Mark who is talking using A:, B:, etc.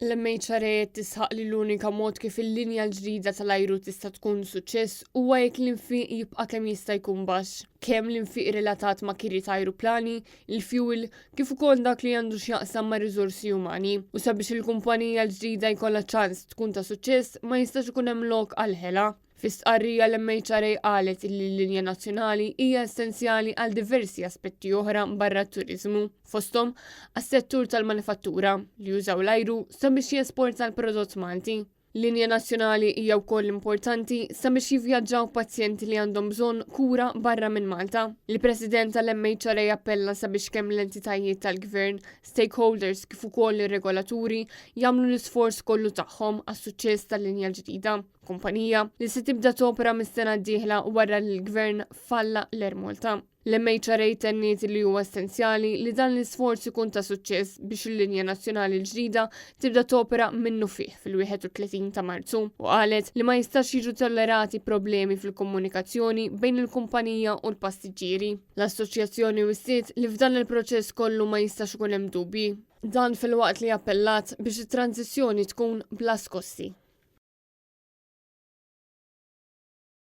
A: L-MHRA tisħaq li l-unika mod kif il-linja l-ġdida tal-ajru tista' tkun suċċess huwa jekk l-infiq jibqa' kemm jista' jkun baxx. Kemm l-infiq relatat ma' kiri ta' ajruplani, il-fuel, kif ukoll dak li għandu x'jaqsam ma' riżorsi umani. U sabiex il-kumpanija l-ġdida jkollha ċans tkun ta' suċċess ma jistax ikun hemm lok għal ħela. Fi stqarrija l-MHRA qalet li l-linja nazzjonali hija essenzjali għal diversi aspetti oħra barra t-turiżmu, fosthom għas-settur tal-manifattura li jużaw l-ajru sabiex jesporta l-prodott Malti. Linja nazzjonali hija wkoll importanti sabiex jivvjaġġaw pazjenti li għandhom bżonn kura barra minn Malta. Il-President tal-MHRA appella sabiex kemm l-entitajiet tal-Gvern, stakeholders kif ukoll ir-regolaturi jagħmlu l-isforz kollu tagħhom għas-suċċess tal-linja l-ġdida. Kumpanija li se tibda topera mis-sena d-dieħla wara li l-Gvern falla l-Ermolta. L-MHRA tenniet li huwa essenzjali li dan l-isforz ikun ta' suċċess biex il-linja nazzjonali l-ġdida tibda topera minnu fih fil-31 ta' Marzu u qalet li ma jistax jiġu tollerati problemi fil-komunikazzjoni bejn il-kumpanija u l-passiġġieri. L-assoċjazzjoni wissiet li f'dan il-proċess kollu ma jistax ikun hemm dubji. Dan fil-waqt li appellat biex it-tranzizzjoni tkun bla skossi.